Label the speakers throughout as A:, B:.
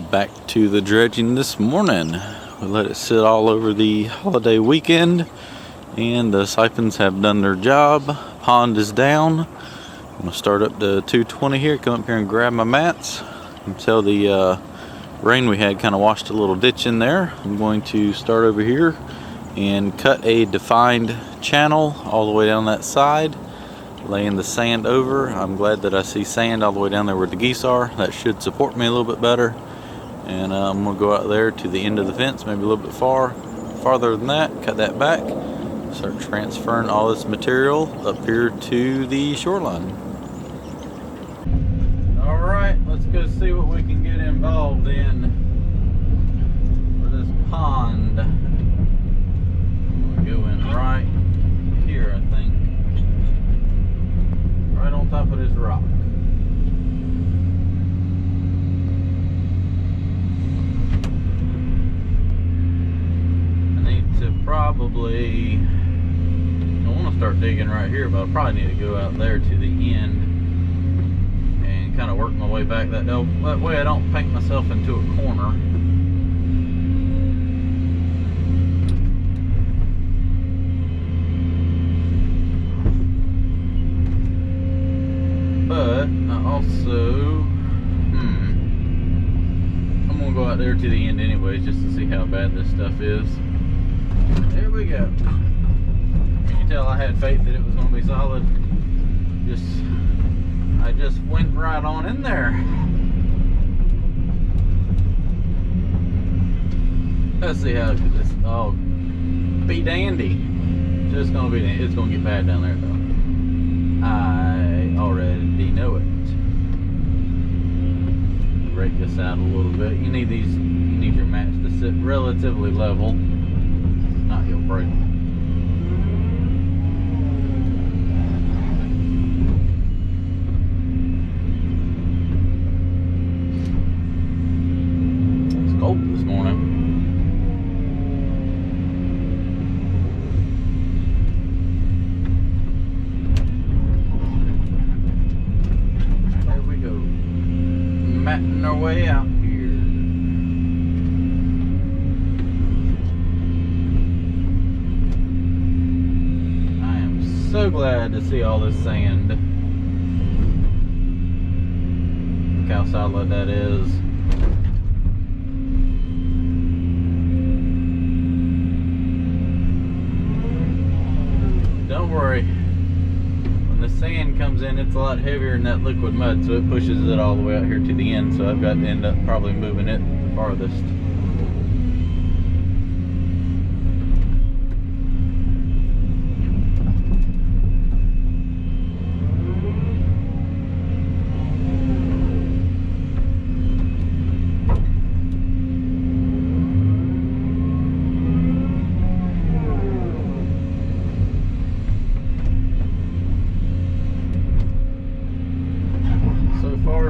A: Back to the dredging this morning. We let it sit all over the holiday weekend, and the siphons have done their job. Pond is down. I'm gonna start up to 220 here, come up here and grab my mats. Until the rain we had kind of washed a little ditch in there, I'm going to start over here and cut a defined channel all the way down that side, laying the sand over. I'm glad that I see sand all the way down there where the geese are. That should support me a little bit better. And I'm going to go out there to the end of the fence, maybe a little bit farther than that, cut that back, start transferring all this material up here to the shoreline. Alright, let's go see what we can get involved in for this pond. I'm going to go in right here, I think. Right on top of this rock. Probably, I want to start digging right here, but I probably need to go out there to the end and kind of work my way back that way I don't paint myself into a corner. But I also, I'm going to go out there to the end anyways just to see how bad this stuff is. There we go. Can you tell I had faith that it was going to be solid? I just went right on in there. Let's see how this all be dandy. It's going to get bad down there though. I already know it. Break this out a little bit. You need your mats to sit relatively level. Not he'll break them. It's cold this morning. There we go. Matting our way out. So glad to see all this sand. Look how solid that is. Don't worry, when the sand comes in, it's a lot heavier than that liquid mud, so it pushes it all the way out here to the end, so I've got to end up probably moving it the farthest.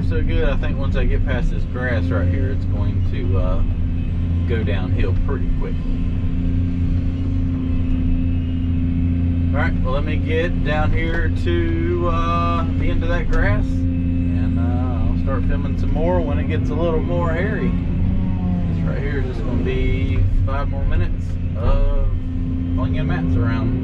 A: So good. I think once I get past this grass right here, it's going to go downhill pretty quick. Alright, well let me get down here to the end of that grass, and I'll start filming some more when it gets a little more hairy. This right here is just going to be 5 more minutes of flinging mats around.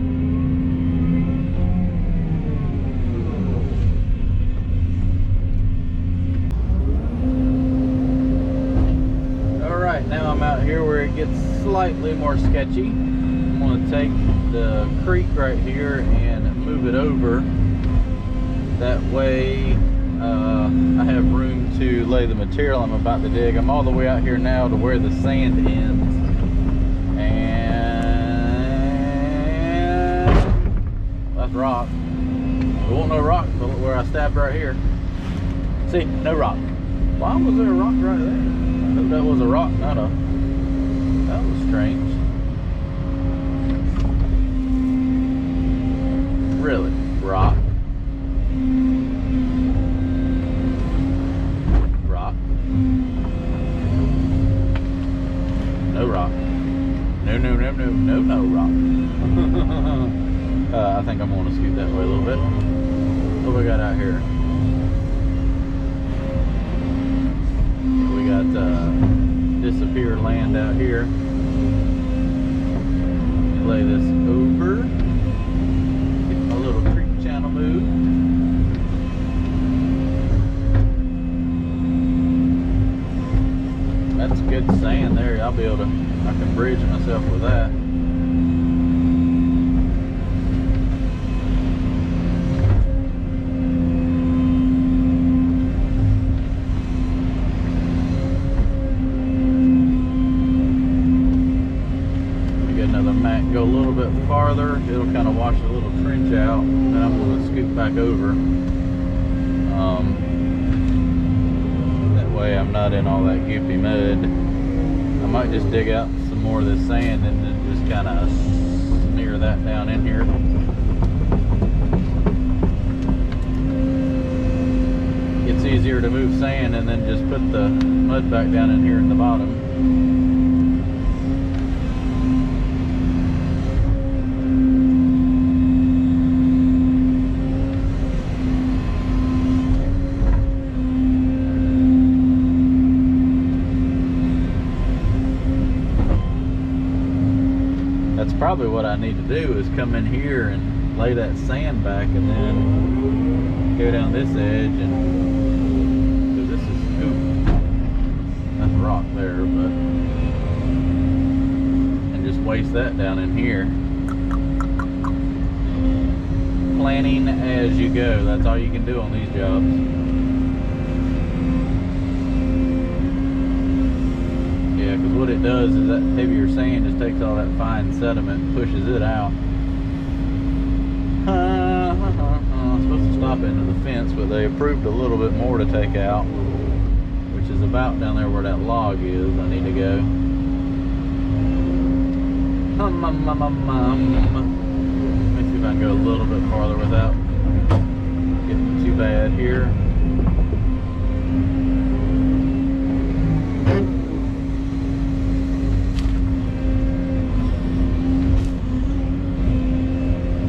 A: Now I'm out here where it gets slightly more sketchy. I'm going to take the creek right here and move it over. That way I have room to lay the material I'm about to dig. I'm all the way out here now to where the sand ends. And that's rock. There won't no rock where I stabbed right here. See, no rock. Why was there a rock right there? I hope that was a rock, not a... That was strange. Really? Rock? Rock? No rock. No rock. I think I'm going to scoot that way a little bit. What do we got out here? out here. Lay this over. Get my little creek channel moved. That's good sand there. I'll be able to, I can bridge myself with that. Go a little bit farther, it'll kind of wash a little trench out, then I'm going to scoot back over. That way I'm not in all that goopy mud. I might just dig out some more of this sand and then just kind of smear that down in here. It's easier to move sand and then just put the mud back down in here in the bottom. Probably what I need to do is come in here and lay that sand back and then go down this edge, and so this is that's rock there, but and just waste that down in here. Planning as you go, that's all you can do on these jobs. Yeah, because what it does is that heavier sand just takes all that fine sediment and pushes it out. I'm supposed to stop into the fence, but they approved a little bit more to take out, which is about down there where that log is. I need to go. Let me see if I can go a little bit farther without getting too bad here.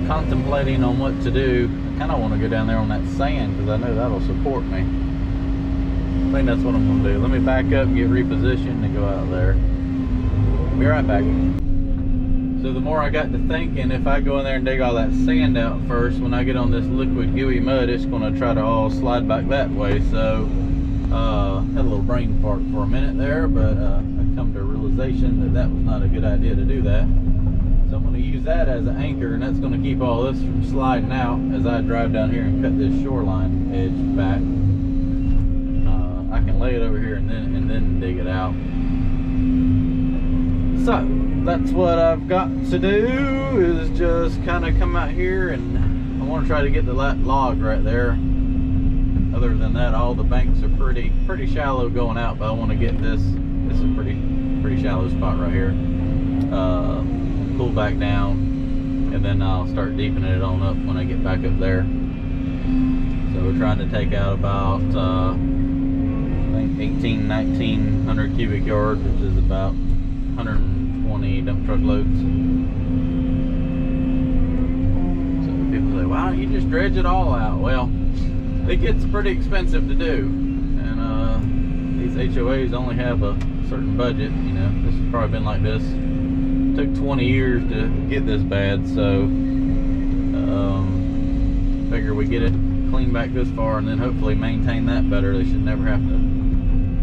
A: Contemplating on what to do. I kind of want to go down there on that sand because I know that'll support me. I think that's what I'm going to do. Let me back up, get repositioned, and go out there. Be right back. So the more I got to thinking, if I go in there and dig all that sand out first, when I get on this liquid gooey mud, it's going to try to all slide back that way. So had a little brain fart for a minute there, but I come to a realization that that was not a good idea to do that. So I'm going to use that as an anchor, and that's going to keep all this from sliding out as I drive down here and cut this shoreline edge back. I can lay it over here and then dig it out. So that's what I've got to do, is just kind of come out here, and I want to try to get the log right there. Other than that, all the banks are pretty shallow going out, but I want to get this. This is a pretty shallow spot right here. Pull back down, and then I'll start deepening it on up when I get back up there. So we're trying to take out about I think 1900 cubic yards, which is about 120 dump truck loads. So people say, why don't you just dredge it all out? Well, it gets pretty expensive to do, and these HOAs only have a certain budget. You know, this has probably been like this. Took 20 years to get this bad, so figure we get it clean back this far and then hopefully maintain that better. They should never have to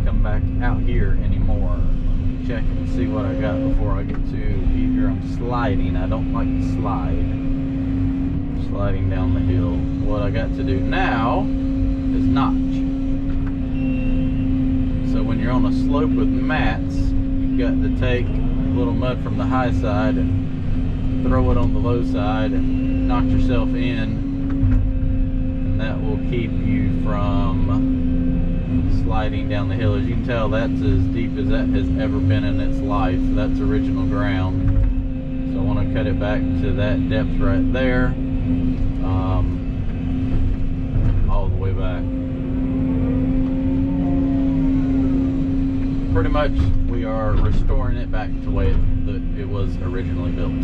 A: come back out here anymore. Let me check and see what I got before I get to here. I'm sliding. I don't like to slide. I'm sliding down the hill. What I got to do now is notch. So when you're on a slope with mats, you've got to take little mud from the high side and throw it on the low side and knock yourself in, and that will keep you from sliding down the hill. As you can tell, that's as deep as that has ever been in its life. That's original ground, so I want to cut it back to that depth right there, all the way back. Pretty much we are restoring it back to the way it was originally built.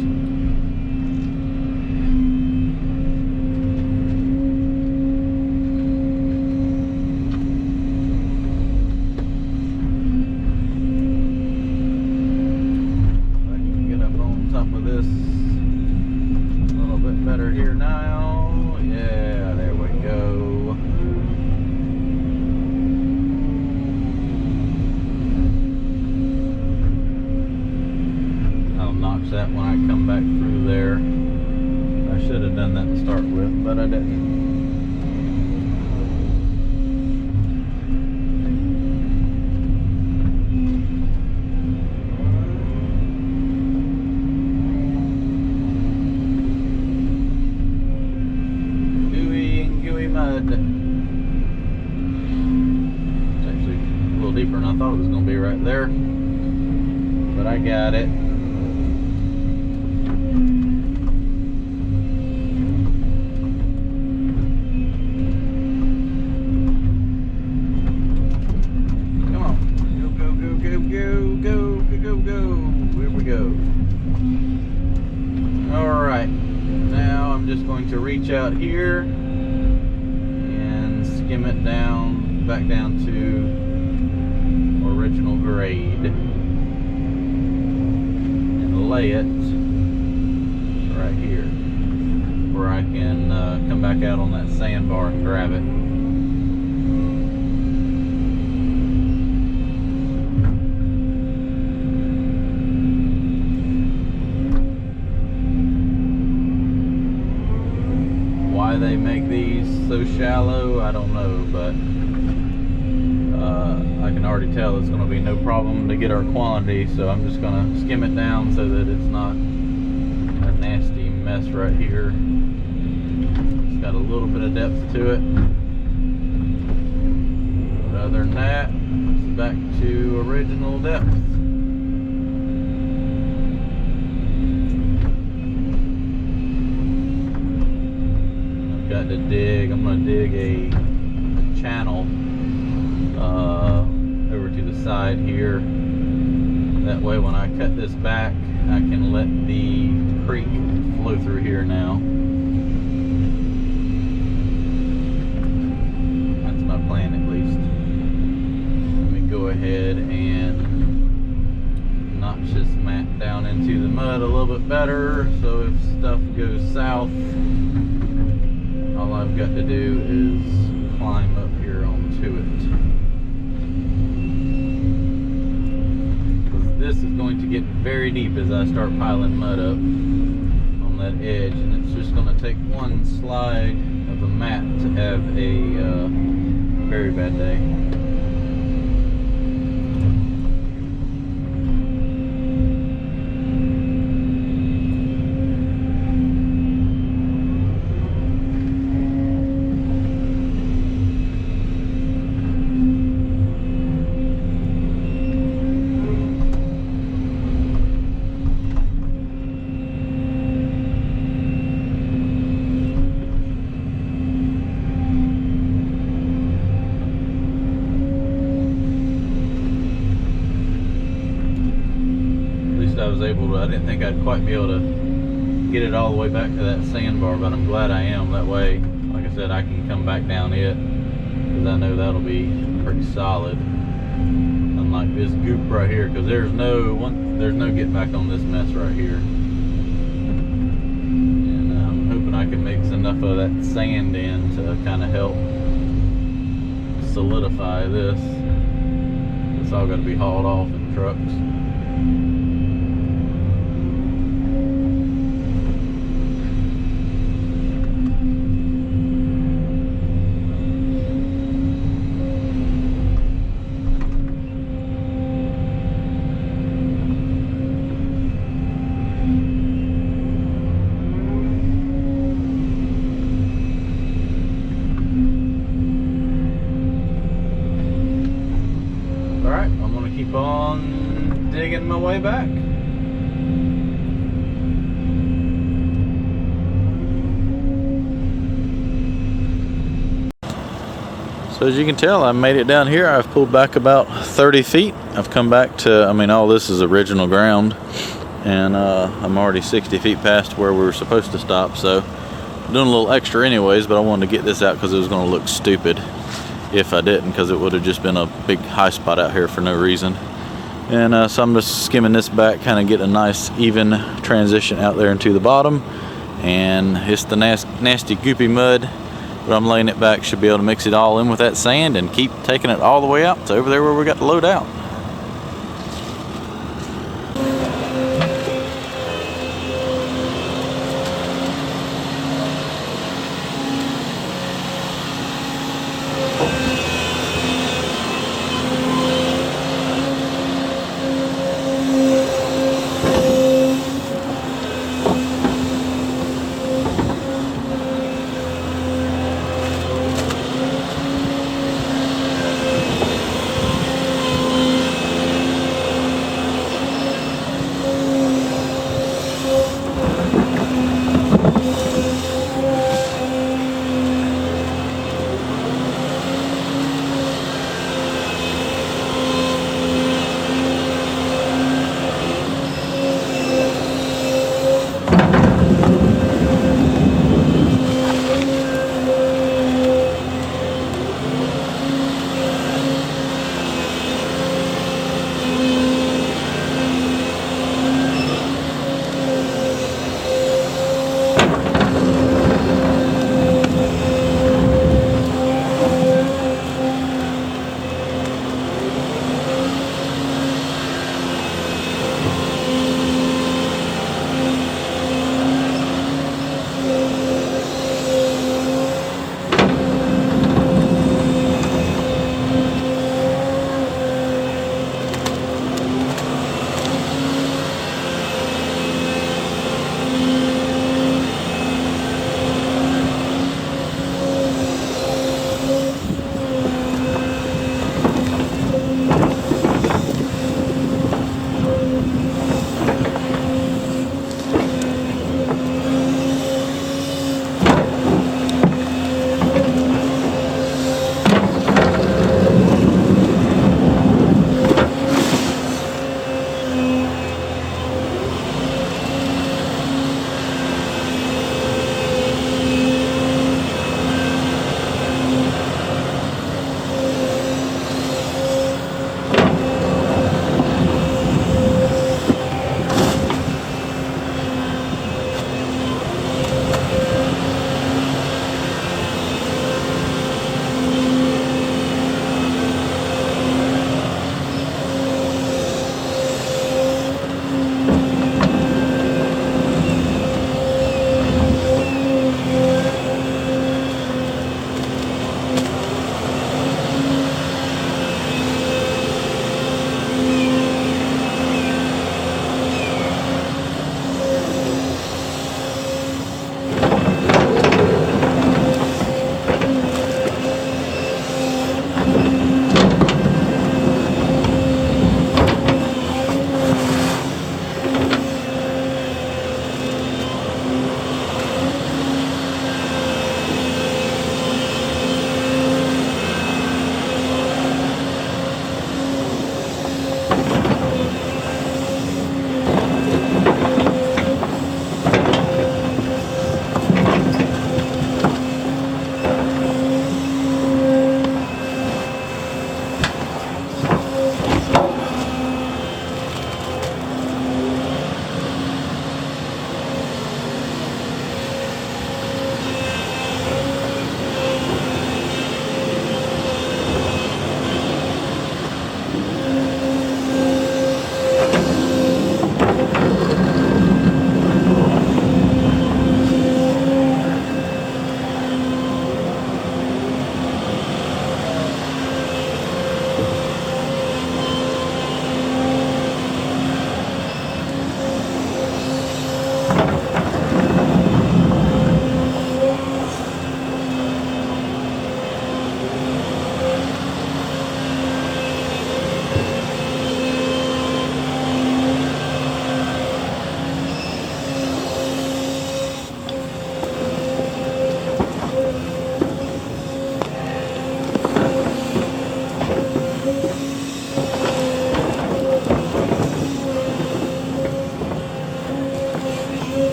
A: when I come back through there. I should have done that to start with, but I didn't. Mud. It's actually a little deeper than I thought it was going to be right there, but I got it. Come on, go, go, go, go, go, go, go, go, go. Here we go. All right, now I'm just going to reach out here, skim it down, back down to original grade, and lay it right here where I can come back out on that sandbar and grab it. Why they make these so shallow, I don't know, but I can already tell it's going to be no problem to get our quantity, so I'm just going to skim it down so that it's not a nasty mess right here. It's got a little bit of depth to it, but other than that, it's back to original depth. Got to dig. I'm going to dig a channel over to the side here. That way when I cut this back, I can let the creek flow through here now. That's my plan at least. Let me go ahead and notch this mat down into the mud a little bit better, so if stuff goes south, all I've got to do is climb up here onto it. Because this is going to get very deep as I start piling mud up on that edge, and it's just going to take one slide of a mat to have a very bad day. I didn't think I'd quite be able to get it all the way back to that sandbar, but I'm glad I am. That way, like I said, I can come back down it, because I know that'll be pretty solid. Unlike this goop right here, because there's no getting back on this mess right here. And I'm hoping I can mix enough of that sand in to kind of help solidify this. It's all got to be hauled off in trucks. Keep on digging my way back. So as you can tell, I made it down here. I've pulled back about 30 feet. I've come back to, I mean, all this is original ground, and I'm already 60 feet past where we were supposed to stop, so I'm doing a little extra anyways, but I wanted to get this out because it was going to look stupid if I didn't, because it would have just been a big high spot out here for no reason. And so I'm just skimming this back, kind of get a nice even transition out there into the bottom. And it's the nasty goopy mud, but I'm laying it back, should be able to mix it all in with that sand and keep taking it all the way out to over there where we got to load out.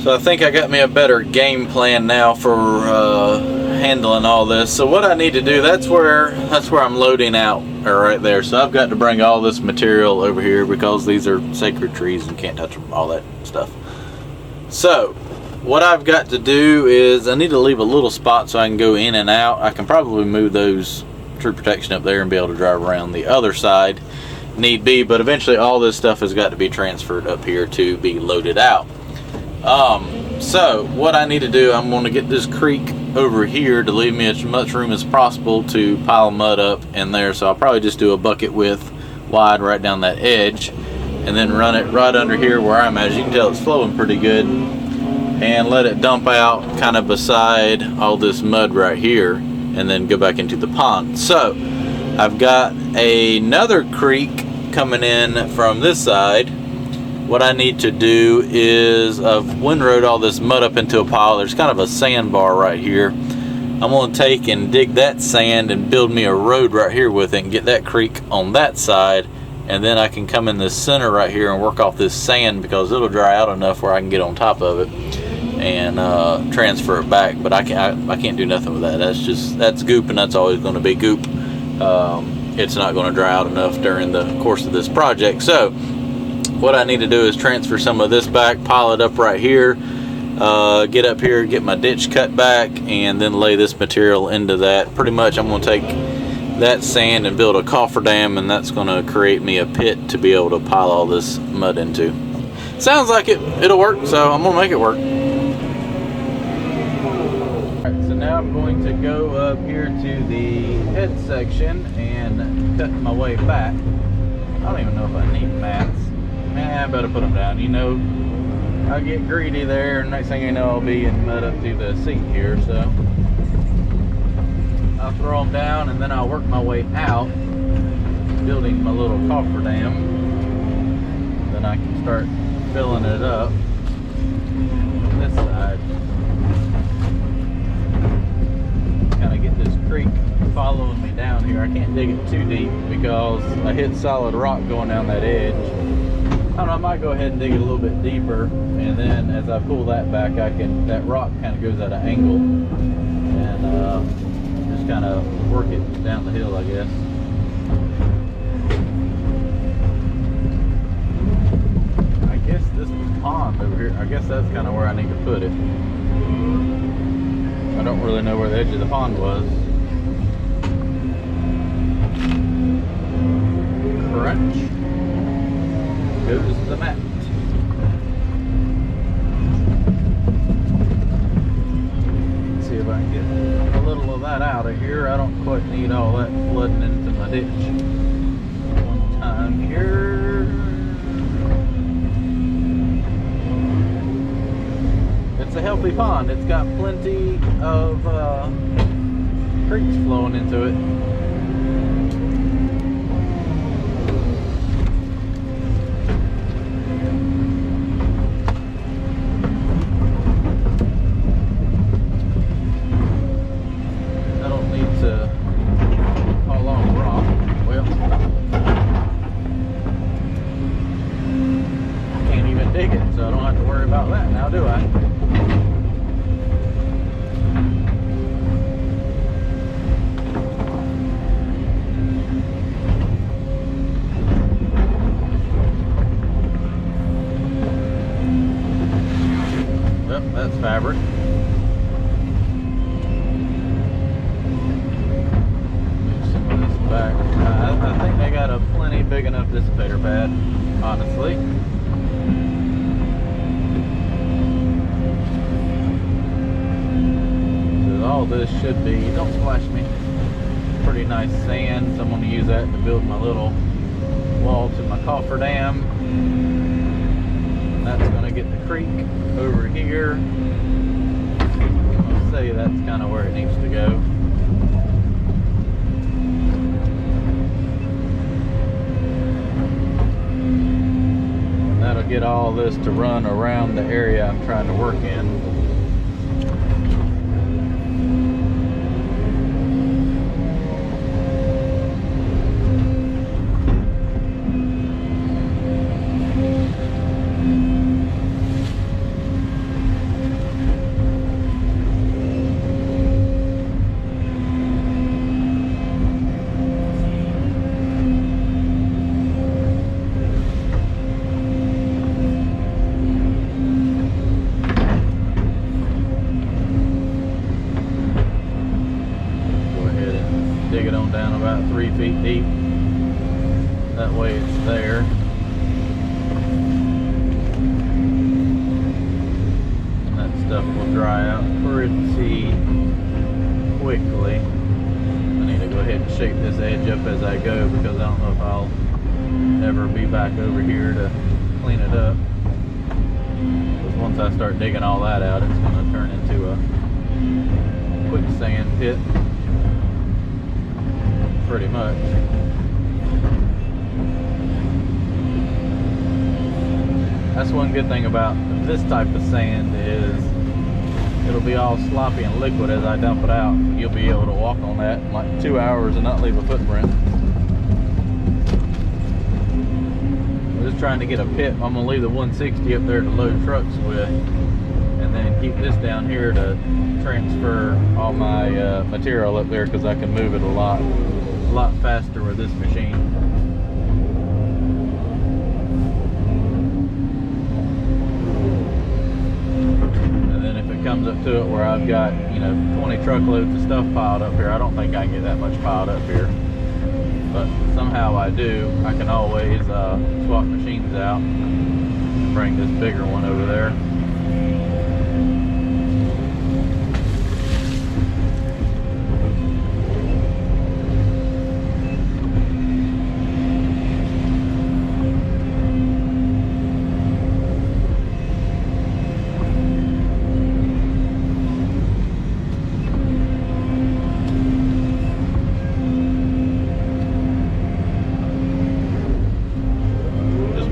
A: So I think I got me a better game plan now for handling all this. So what I need to do, that's where I'm loading out, right there. So I've got to bring all this material over here because these are sacred trees and can't touch them, all that stuff. So what I've got to do is I need to leave a little spot so I can go in and out. I can probably move those tree protection up there and be able to drive around the other side need be, but eventually all this stuff has got to be transferred up here to be loaded out. So what I need to do, I'm going to get this creek over here to leave me as much room as possible to pile mud up in there. So I'll probably just do a bucket width wide right down that edge and then run it right under here where I'm at. As you can tell, it's flowing pretty good, and let it dump out kind of beside all this mud right here and then go back into the pond. So I've got another creek coming in from this side. What I need to do is I've windrowed all this mud up into a pile. There's kind of a sandbar right here. I'm going to take and dig that sand and build me a road right here with it and get that creek on that side, and then I can come in this center right here and work off this sand because it'll dry out enough where I can get on top of it and transfer it back. But I can't do nothing with that. That's goop, and that's always going to be goop. It's not going to dry out enough during the course of this project. So what I need to do is transfer some of this back, pile it up right here, get up here, get my ditch cut back, and then lay this material into that. Pretty much I'm going to take that sand and build a cofferdam, and that's going to create me a pit to be able to pile all this mud into. Sounds like it'll work, so I'm going to make it work. Alright, so now I'm going to go up here to the head section and cut my way back. I don't even know if I need mats. I better put them down. You know, I'll get greedy there, and next thing you know, I'll be in mud up to the seat here. So I'll throw them down, and then I'll work my way out, building my little cofferdam. Then I can start filling it up on this side. Kind of get this creek following me down here. I can't dig it too deep because I hit solid rock going down that edge. I don't know, I might go ahead and dig it a little bit deeper, and then as I pull that back, that rock kind of goes at an angle, and just kind of work it down the hill, I guess. I guess this pond over here, I guess that's kind of where I need to put it. I don't really know where the edge of the pond was. Crunch. Goes the mat. Let's see if I can get a little of that out of here. I don't quite need all that flooding into my ditch. One time here. It's a healthy pond. It's got plenty of creeks flowing into it. That's fabric. Move some of this back. I think they got a plenty big enough dissipator pad, honestly. So all this should be, don't splash me, pretty nice sand. So I'm going to use that to build my little wall to my cofferdam. That's going to get the creek over here. I'll say that's kind of where it needs to go. And that'll get all this to run around the area I'm trying to work in. down about 3 feet deep. That way it's there. And that stuff will dry out pretty quickly. I need to go ahead and shape this edge up as I go, because I don't know if I'll ever be back over here to clean it up. Because once I start digging all that out, it's going to turn into a quicksand pit, pretty much. That's one good thing about this type of sand is it'll be all sloppy and liquid as I dump it out. You'll be able to walk on that in like 2 hours and not leave a footprint. I'm just trying to get a pit. I'm going to leave the 160 up there to load trucks with, and then keep this down here to transfer all my material up there, because I can move it a lot faster with this machine. And then if it comes up to it where I've got, you know, 20 truckloads of stuff piled up here, I don't think I can get that much piled up here, but somehow I do. I can always swap machines out and bring this bigger one over there.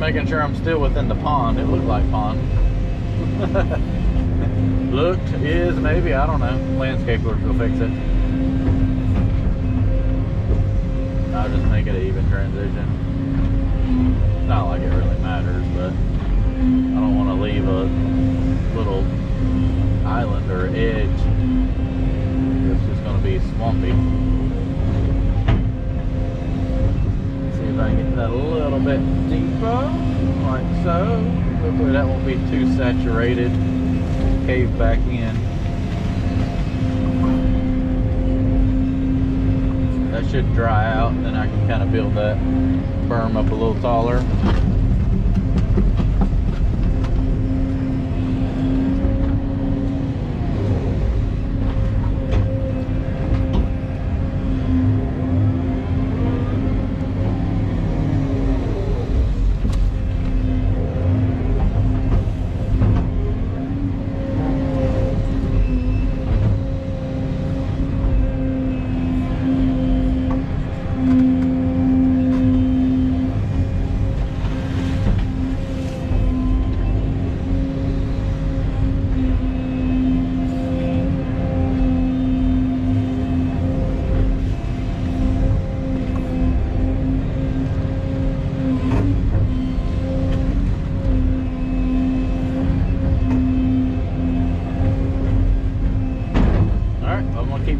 A: Making sure I'm still within the pond. It looked like pond. Looked, is, maybe, I don't know. Landscapers will fix it. I'll just make it an even transition. It's not like it really matters, but I don't want to leave a little island or edge. It's just going to be swampy. See if I can get that a little bit deeper, like so. Hopefully that won't be too saturated. Cave back in. That should dry out, and then I can kind of build that berm up a little taller.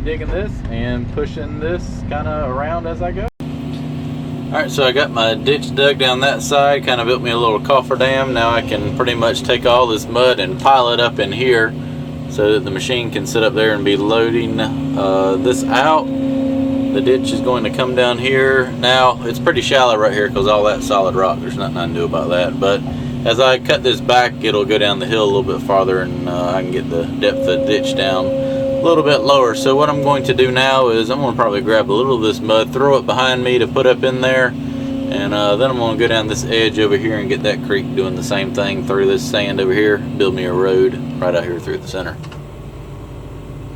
A: Digging this and pushing this kind of around as I go. Alright, so I got my ditch dug down that side, kind of built me a little cofferdam. Now I can pretty much take all this mud and pile it up in here so that the machine can sit up there and be loading this out. The ditch is going to come down here. Now it's pretty shallow right here because all that solid rock, there's nothing I can do about that, but as I cut this back, it'll go down the hill a little bit farther, and I can get the depth of the ditch down a little bit lower. So what I'm going to do now is I'm going to probably grab a little of this mud, throw it behind me to put up in there, and then I'm going to go down this edge over here and get that creek doing the same thing through this sand over here, build me a road right out here through the center.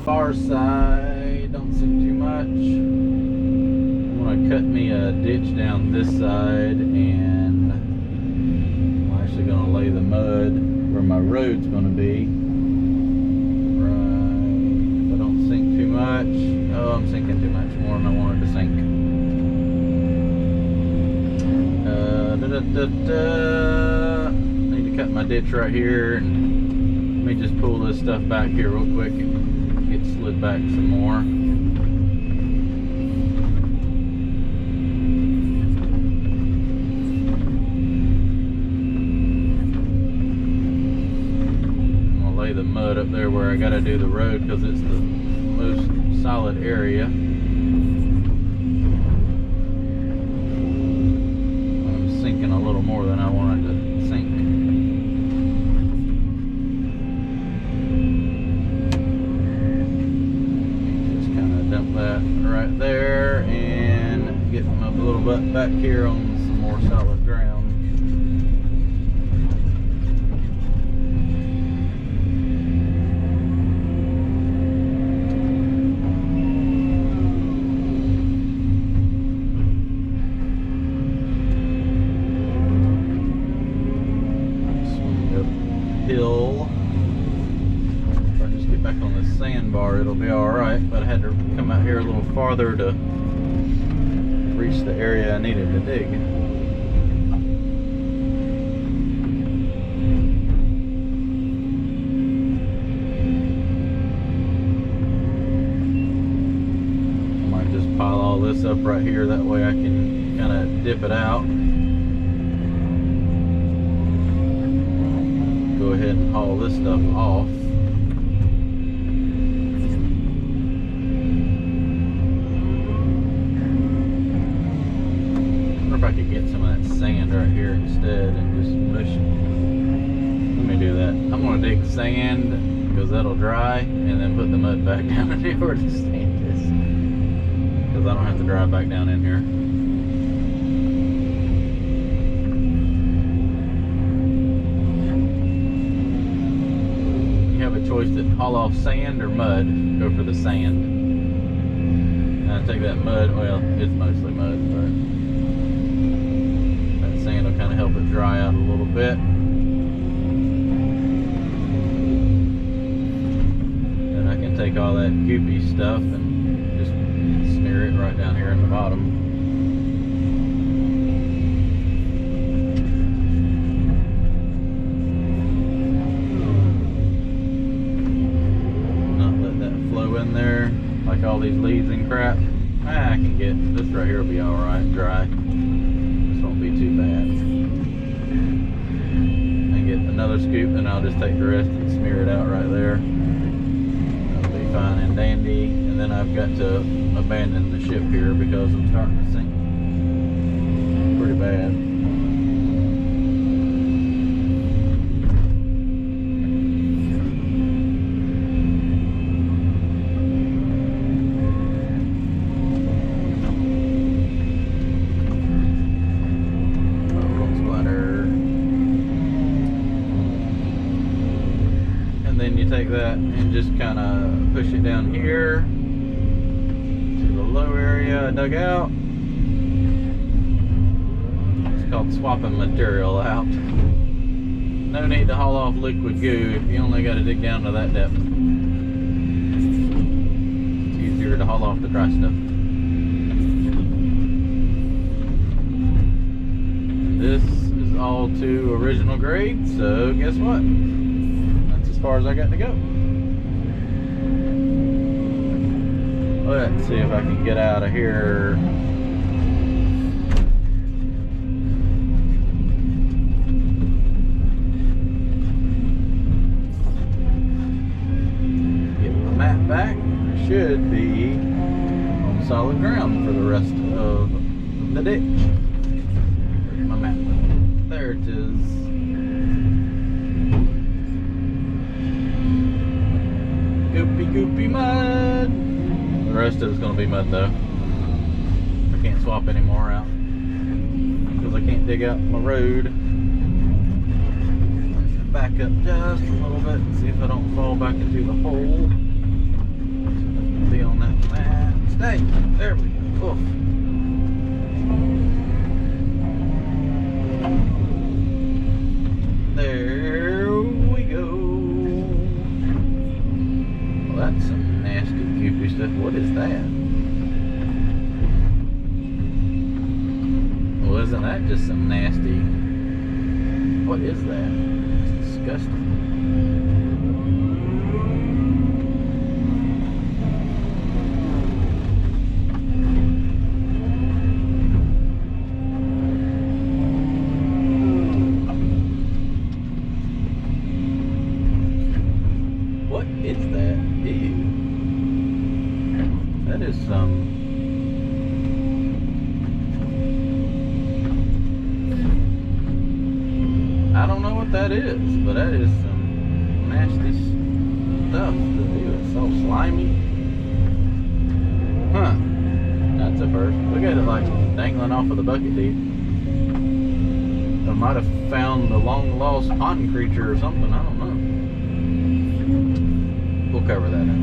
A: Far side, don't see too much. I'm going to cut me a ditch down this side, and I'm actually going to lay the mud where my road's going to be. Much. Oh, I'm sinking too much more than I wanted to sink. Need to cut my ditch right here, and let me just pull this stuff back here real quick and get slid back some more. I'm gonna lay the mud up there where I gotta do the road because it's the most solid area. little more than I wanted to sink. Just kind of dump that right there and get my little butt back here on some more solid ground. Hill. If I just get back on the sandbar, it'll be alright, but I had to come out here a little farther to reach the area I needed to dig. I might just pile all this up right here, that way I can kind of dip it out. Go ahead and haul this stuff off. I wonder if I could get some of that sand right here instead and just mush it. Let me do that. I'm going to dig sand because that'll dry and then put the mud back down in here where the sand is. Because I don't have to drive back down in here. Choice to haul off sand or mud. Go for the sand. And I take that mud, well, it's mostly mud, but that sand will kind of help it dry out a little bit. Then I can take all that goopy stuff and just smear it right down here in the bottom. There, like all these leaves and crap. I can get this right here will be alright, dry. This won't be too bad. And get another scoop, and I'll just take the rest and smear it out right there. That'll be fine and dandy. And then I've got to abandon the ship here because I'm starting to sink pretty bad. Take that and just kind of push it down here to the low area I dug out. It's called swapping material out. No need to haul off liquid goo if you only got to dig down to that depth. It's easier to haul off the dry stuff. This is all to original grade, so guess what? As far as I got to go. Let's see if I can get out of here. Get my map back. I should be on solid ground for the rest of the ditch. Where's my map? There it is. Goopy mud. The rest of it's going to be mud though. I can't swap any more out because I can't dig out my road. Back up just a little bit and see if I don't fall back into the hole. Be on that map. Stay. There we go. Oof. There we go. That's some nasty goopy stuff. What is that? Well, isn't that just some nasty? What is that? It's disgusting. What is that? Ew. That is some... that is, but that is some nasty stuff. It's so slimy. Huh. That's a first. Look at it like dangling off of the bucket, dude. I might have found a long lost pond creature or something. I don't know. We'll cover that up.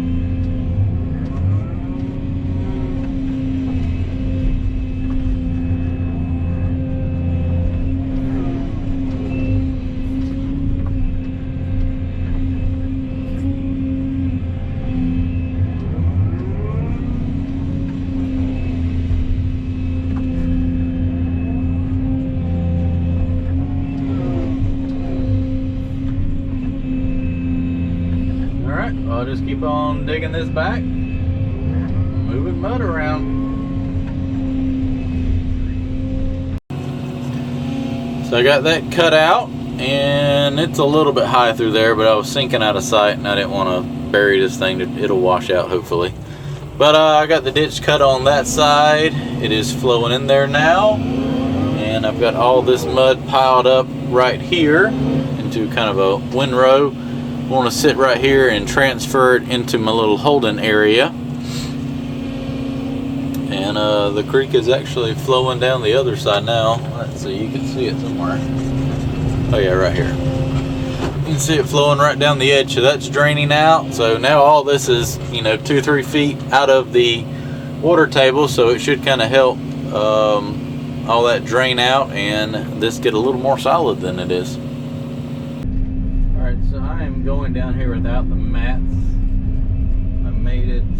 A: I'll just keep on digging this back, moving mud around. So I got that cut out, and it's a little bit high through there, but I was sinking out of sight and I didn't want to bury this thing. It'll wash out hopefully. But I got the ditch cut on that side. It is flowing in there now, and I've got all this mud piled up right here into kind of a windrow. I want to sit right here and transfer it into my little holding area. And the creek is actually flowing down the other side now. Let's see, you can see it somewhere. Oh yeah, right here. You can see it flowing right down the edge, so that's draining out. So now all this is, 2-3 feet out of the water table, so it should kind of help all that drain out and this get a little more solid than it is. Alright, so I am going down here without the mats. I made it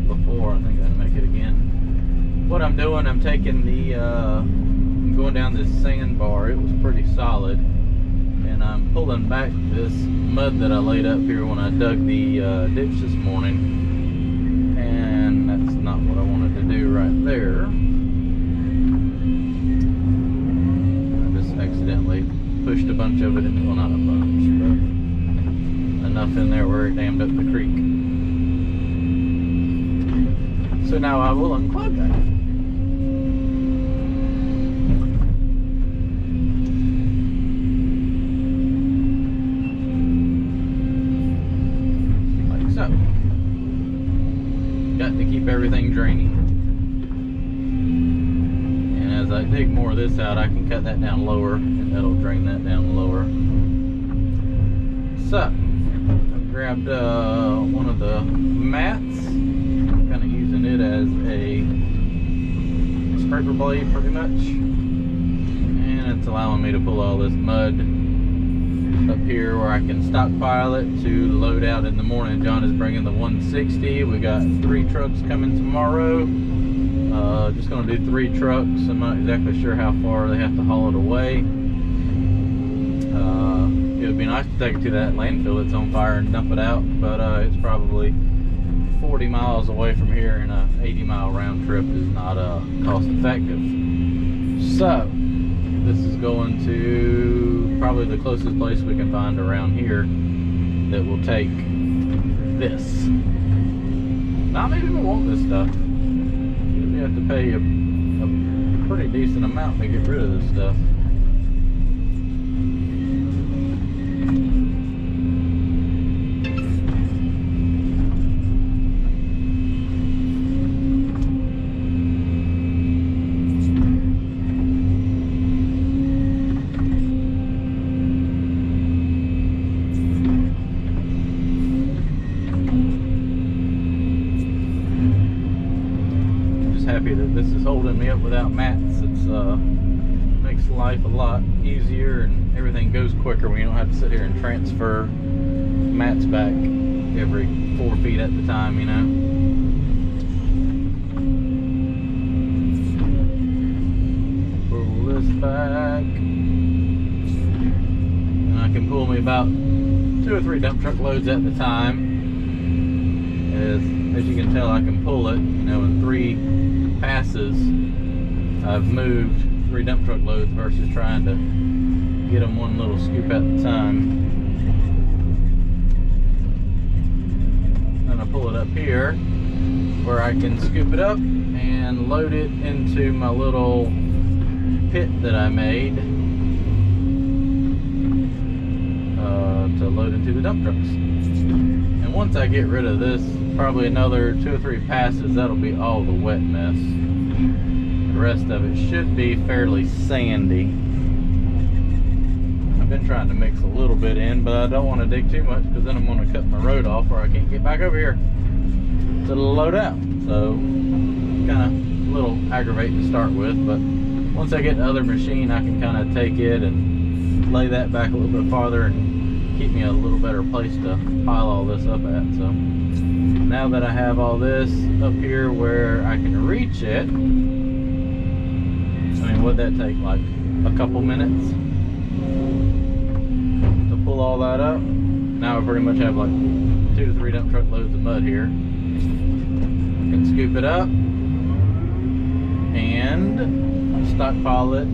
A: before, I think I'm going to make it again. What I'm doing, I'm taking I'm going down this sandbar. It was pretty solid. And I'm pulling back this mud that I laid up here when I dug the ditch this morning. And that's not what I wanted to do right there. I just accidentally pushed a bunch of it into, well, not a bunch, but enough in there where it dammed up the creek. So now I will unclog that. Like so. Got to keep everything draining. And as I dig more of this out, I can cut that down lower. That'll drain that down lower. So, I've grabbed one of the mats. I'm kind of using it as a scraper blade pretty much. And it's allowing me to pull all this mud up here where I can stockpile it to load out in the morning. John is bringing the 160. We got 3 trucks coming tomorrow. Just going to do 3 trucks. I'm not exactly sure how far they have to haul it away. It would be nice to take it to that landfill that's on fire and dump it out, but it's probably 40 miles away from here, and a 80-mile round trip is not cost effective. So this is going to probably the closest place we can find around here that will take this. Not many people want this stuff. You have to pay a pretty decent amount to get rid of this stuff. Happy that this is holding me up without mats. It's makes life a lot easier, and everything goes quicker when you don't have to sit here and transfer mats back every 4 feet at the time, Pull this back, and I can pull me about 2 or 3 dump truck loads at the time. As you can tell, I can pull it, in 3 passes. I've moved 3 dump truck loads versus trying to get them one little scoop at a time. And I pull it up here where I can scoop it up and load it into my little pit that I made. to load into the dump trucks. And once I get rid of this, probably another 2 or 3 passes, that'll be all the wet mess. The rest of it should be fairly sandy. I've been trying to mix a little bit in, but I don't want to dig too much because then I'm going to cut my road off or I can't get back over here to load out. So kind of a little aggravating to start with, but once I get the other machine, I can kind of take it and lay that back a little bit farther and keep me a little better place to pile all this up at. So now that I have all this up here where I can reach it, I mean, what'd that take, like a couple minutes to pull all that up? Now I pretty much have like 2 to 3 dump truck loads of mud here. I can scoop it up and stockpile it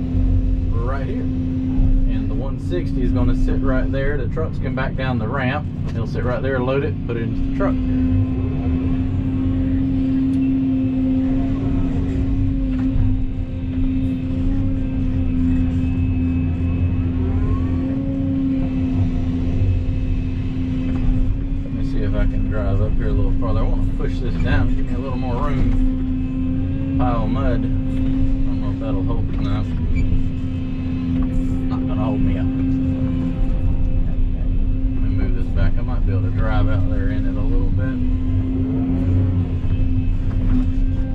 A: right here. And the 160 is going to sit right there. The trucks can back down the ramp. It'll sit right there, load it, put it into the truck. Drive up here a little farther. I want to push this down, give me a little more room. Pile of mud. I don't know if that'll hold me. No, not gonna hold me up. Let me move this back. I might be able to drive out there in it a little bit.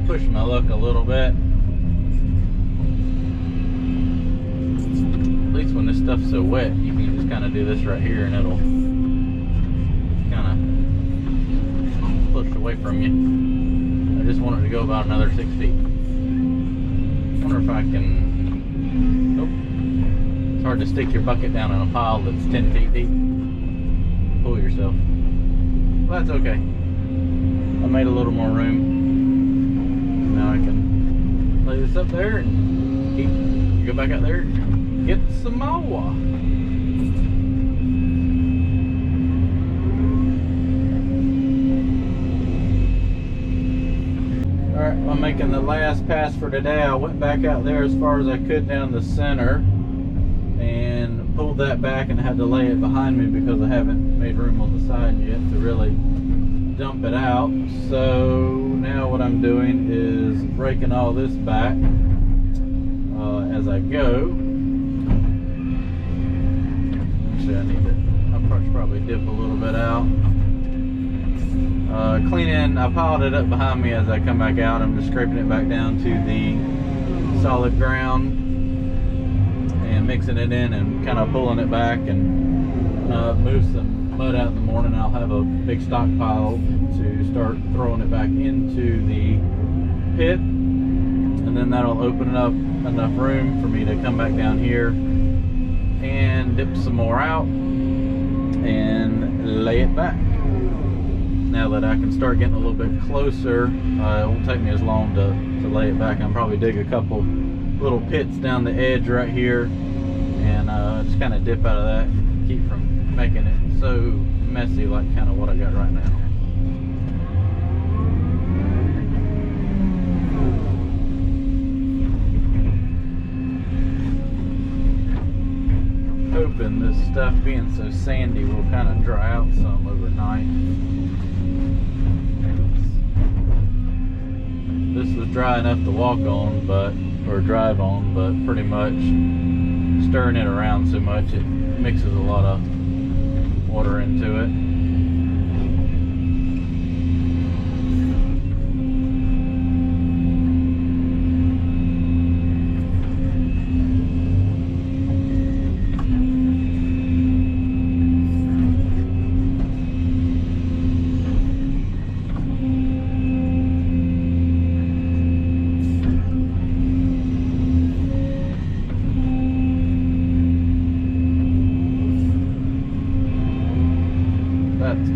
A: Push my luck a little bit. At least when this stuff's so wet, you can just kind of do this right here and it'll kind of push away from you. I just want it to go about another 6 feet. Wonder if I can. Nope. It's hard to stick your bucket down in a pile that's 10 feet deep. Pull yourself. Well, that's okay. I made a little more room. Now I can lay this up there and go back out there and get some more. Alright, I'm making the last pass for today. I went back out there as far as I could down the center and pulled that back and had to lay it behind me because I haven't made room on the side yet to really dump it out. So now what I'm doing is breaking all this back as I go. Actually, I'll probably dip a little bit out. Cleaning, I piled it up behind me as I come back out. I'm just scraping it back down to the solid ground and mixing it in and kind of pulling it back and move some mud out in the morning. I'll have a big stockpile to start throwing it back into the pit, and then that'll open up enough room for me to come back down here and dip some more out and lay it back. Now that I can start getting a little bit closer, it won't take me as long to lay it back. I'll probably dig a couple little pits down the edge right here and just kind of dip out of that and keep from making it so messy like kind of what I got right now. Hoping this stuff being so sandy will kind of dry out some overnight. This was dry enough to walk on, or drive on, but pretty much stirring it around so much it mixes a lot of water into it.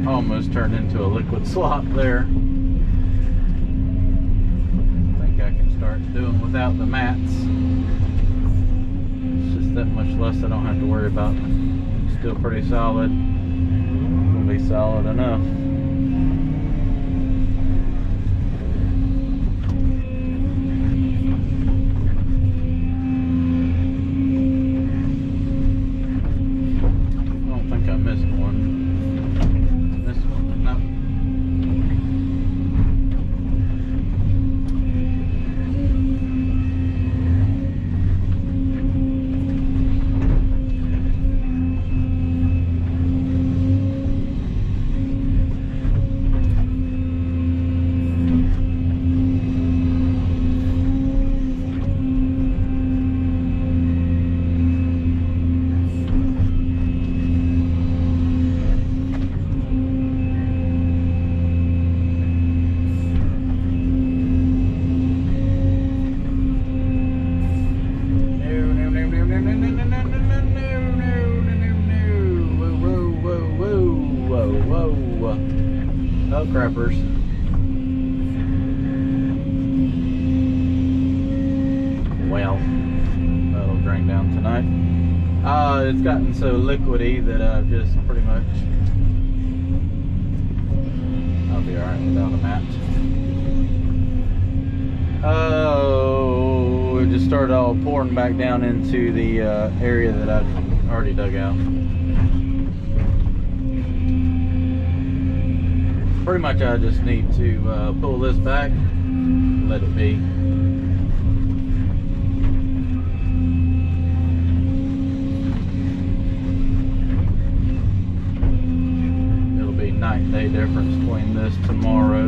A: Almost turned into a liquid slop there. I think I can start doing without the mats. It's just that much less I don't have to worry about. It's still pretty solid. It'll be solid enough. I don't think I missed one. preppers. Well, that'll drain down tonight. It's gotten so liquidy that I've just pretty much, I'll be alright without a mat. Oh, it just started all pouring back down into the area that I'd already dug out. Pretty much I just need to pull this back, let it be. It'll be night and day difference between this tomorrow.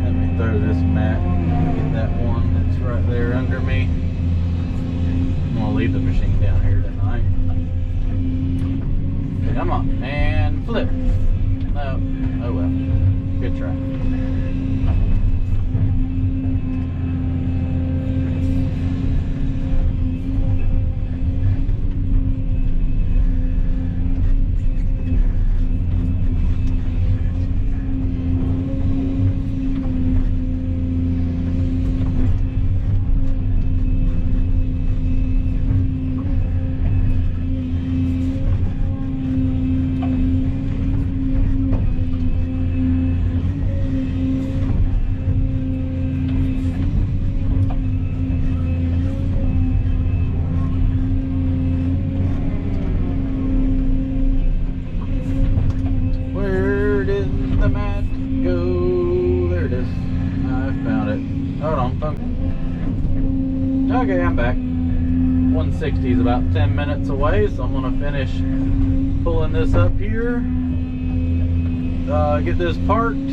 A: Let me throw this mat, get that one that's right there under me. I'm gonna leave the machine down here tonight. Come on, and flip. No, oh well, good try. The mat go? There it is. I found it. Hold on. Okay, I'm back. 160 is about 10 minutes away, so I'm gonna finish pulling this up here. Get this parked.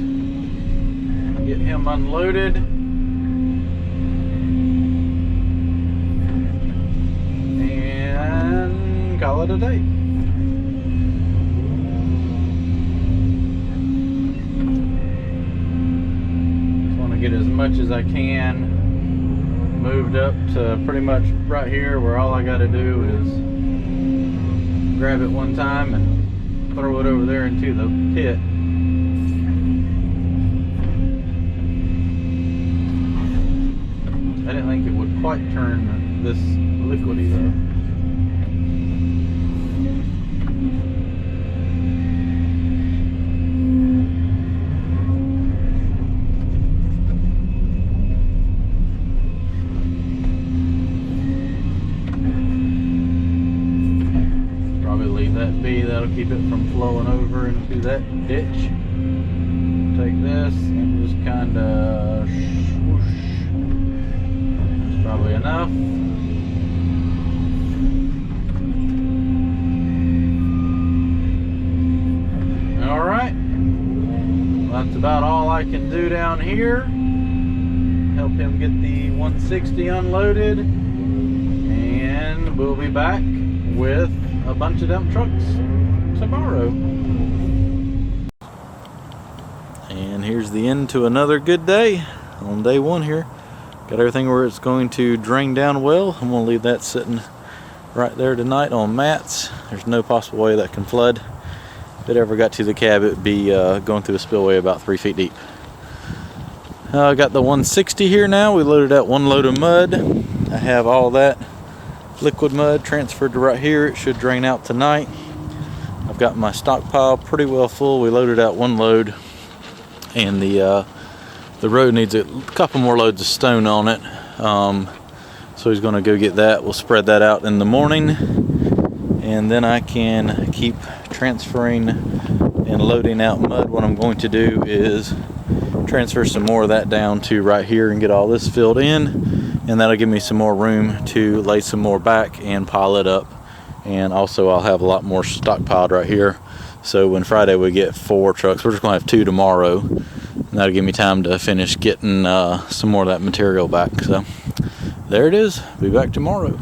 A: Get him unloaded. And call it a day. Get as much as I can moved up to pretty much right here, where all I got to do is grab it one time and throw it over there into the pit. I didn't think it would quite turn this liquidy though. That'll keep it from flowing over into that ditch. Take this and just kind of swoosh. That's probably enough. Alright, well, that's about all I can do down here. Help him get the 160 unloaded, and we'll be back with a bunch of dump trucks tomorrow. And here's the end to another good day on day one here. Got everything where it's going to drain down well. I'm going to leave that sitting right there tonight on mats. There's no possible way that can flood. If it ever got to the cab, it would be going through a spillway about 3 feet deep. I got the 160 here now. We loaded out one load of mud. I have all that liquid mud transferred to right here. It should drain out tonight. I've got my stockpile pretty well full. We loaded out one load, and the road needs a couple more loads of stone on it. So he's going to go get that. We'll spread that out in the morning, and then I can keep transferring and loading out mud. What I'm going to do is transfer some more of that down to right here and get all this filled in. And that'll give me some more room to lay some more back and pile it up. And also I'll have a lot more stockpiled right here. So when Friday we get 4 trucks, we're just gonna have 2 tomorrow. And that'll give me time to finish getting some more of that material back. So there it is, be back tomorrow.